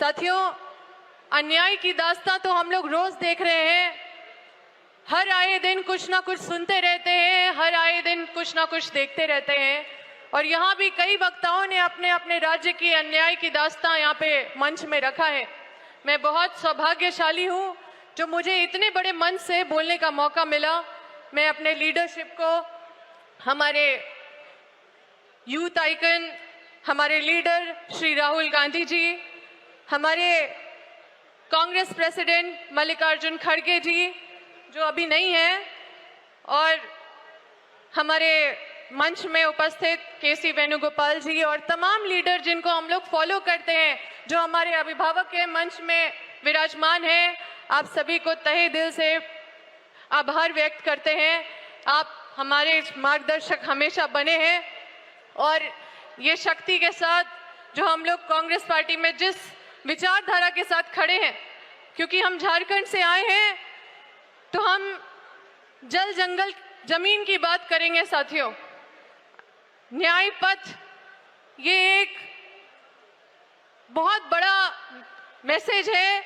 साथियों, अन्याय की दास्तां तो हम लोग रोज देख रहे हैं। हर आए दिन कुछ ना कुछ सुनते रहते हैं, हर आए दिन कुछ ना कुछ देखते रहते हैं। और यहाँ भी कई वक्ताओं ने अपने अपने राज्य की अन्याय की दास्तां यहाँ पे मंच में रखा है। मैं बहुत सौभाग्यशाली हूँ जो मुझे इतने बड़े मंच से बोलने का मौका मिला। मैं अपने लीडरशिप को, हमारे यूथ आइकन, हमारे लीडर श्री राहुल गांधी जी, हमारे कांग्रेस प्रेसिडेंट मल्लिकार्जुन खड़गे जी जो अभी नहीं है, और हमारे मंच में उपस्थित केसी वेणुगोपाल जी और तमाम लीडर जिनको हम लोग फॉलो करते हैं, जो हमारे अभिभावक के मंच में विराजमान हैं, आप सभी को तहे दिल से आभार व्यक्त करते हैं। आप हमारे मार्गदर्शक हमेशा बने हैं और ये शक्ति के साथ जो हम लोग कांग्रेस पार्टी में जिस विचारधारा के साथ खड़े हैं, क्योंकि हम झारखंड से आए हैं तो हम जल जंगल जमीन की बात करेंगे। साथियों, न्याय पथ ये एक बहुत बड़ा मैसेज है।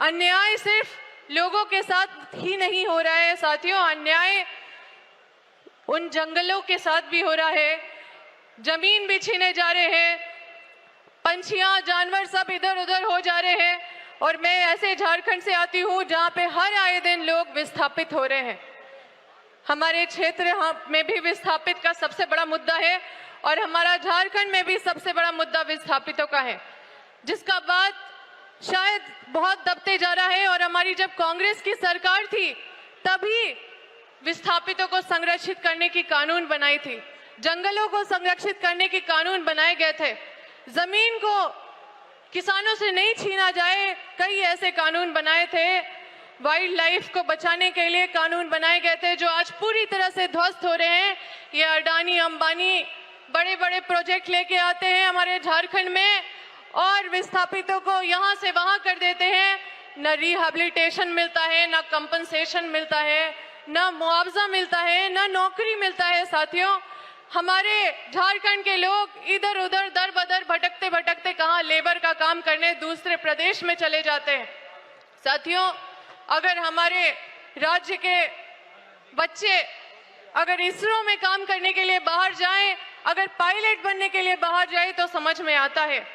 अन्याय सिर्फ लोगों के साथ ही नहीं हो रहा है साथियों, अन्याय उन जंगलों के साथ भी हो रहा है। जमीन भी छीने जा रहे हैं, पंछियां, जानवर सब इधर उधर हो जा रहे हैं। और मैं ऐसे झारखंड से आती हूँ जहाँ पे हर आए दिन लोग विस्थापित हो रहे हैं। हमारे क्षेत्र में भी विस्थापित का सबसे बड़ा मुद्दा है और हमारा झारखंड में भी सबसे बड़ा मुद्दा विस्थापितों का है, जिसका बात शायद बहुत दबते जा रहा है। और हमारी जब कांग्रेस की सरकार थी तभी विस्थापितों को संरक्षित करने की कानून बनाई थी, जंगलों को संरक्षित करने की कानून बनाए गए थे, जमीन को किसानों से नहीं छीना जाए, कई ऐसे कानून बनाए थे। वाइल्ड लाइफ को बचाने के लिए कानून बनाए गए थे जो आज पूरी तरह से ध्वस्त हो रहे हैं। ये अडानी अंबानी बड़े बड़े प्रोजेक्ट लेके आते हैं हमारे झारखंड में और विस्थापितों को यहाँ से वहां कर देते हैं। न रिहेबिलिटेशन मिलता है, न कंपनसेशन मिलता है, न मुआवजा मिलता है, न नौकरी मिलता है। साथियों, हमारे झारखंड के लोग इधर उधर दर बदर भटकते भटकते कहाँ लेबर का काम करने दूसरे प्रदेश में चले जाते हैं। साथियों, अगर हमारे राज्य के बच्चे अगर इसरो में काम करने के लिए बाहर जाएं, अगर पायलट बनने के लिए बाहर जाए तो समझ में आता है,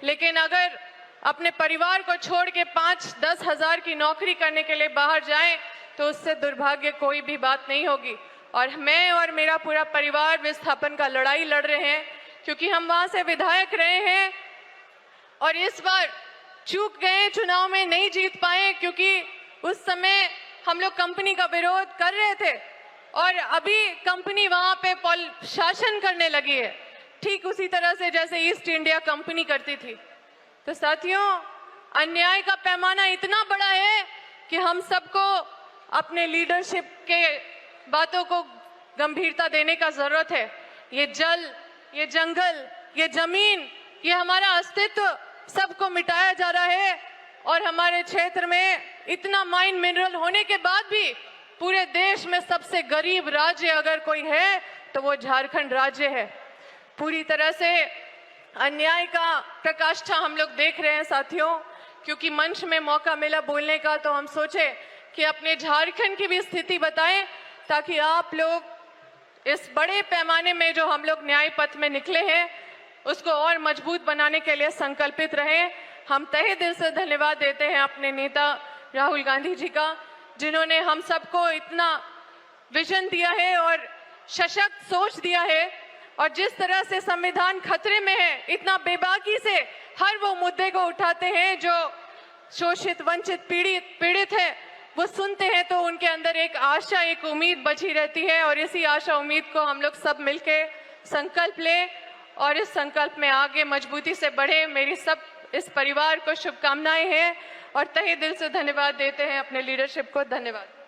लेकिन अगर अपने परिवार को छोड़ के 5-10 हजार की नौकरी करने के लिए बाहर जाएं तो उससे दुर्भाग्य कोई भी बात नहीं होगी। और मैं और मेरा पूरा परिवार विस्थापन का लड़ाई लड़ रहे हैं क्योंकि हम वहां से विधायक रहे हैं और इस बार चूक गए, चुनाव में नहीं जीत पाए क्योंकि उस समय हम लोग कंपनी का विरोध कर रहे थे और अभी कंपनी वहां पे शासन करने लगी है, ठीक उसी तरह से जैसे ईस्ट इंडिया कंपनी करती थी। तो साथियों, अन्याय का पैमाना इतना बड़ा है कि हम सबको अपने लीडरशिप के बातों को गंभीरता देने का जरूरत है। ये जल, ये जंगल, ये जमीन, ये हमारा अस्तित्व सबको मिटाया जा रहा है और हमारे क्षेत्र में इतना माइन मिनरल होने के बाद भी पूरे देश में सबसे गरीब राज्य अगर कोई है तो वो झारखंड राज्य है। पूरी तरह से अन्याय का प्रकाष्ठा हम लोग देख रहे हैं साथियों। क्योंकि मंच में मौका मिला बोलने का तो हम सोचे कि अपने झारखंड की भी स्थिति बताएं ताकि आप लोग इस बड़े पैमाने में जो हम लोग न्याय पथ में निकले हैं उसको और मजबूत बनाने के लिए संकल्पित रहें। हम तहे दिल से धन्यवाद देते हैं अपने नेता राहुल गांधी जी का, जिन्होंने हम सबको इतना विजन दिया है और सशक्त सोच दिया है। और जिस तरह से संविधान खतरे में है, इतना बेबाकी से हर वो मुद्दे को उठाते हैं जो शोषित, वंचित, पीड़ित है, वो सुनते हैं तो उनके अंदर एक आशा, एक उम्मीद बची रहती है। और इसी आशा उम्मीद को हम लोग सब मिलके संकल्प लें और इस संकल्प में आगे मजबूती से बढ़े। मेरी सब इस परिवार को शुभकामनाएं हैं और तहे दिल से धन्यवाद देते हैं अपने लीडरशिप को। धन्यवाद।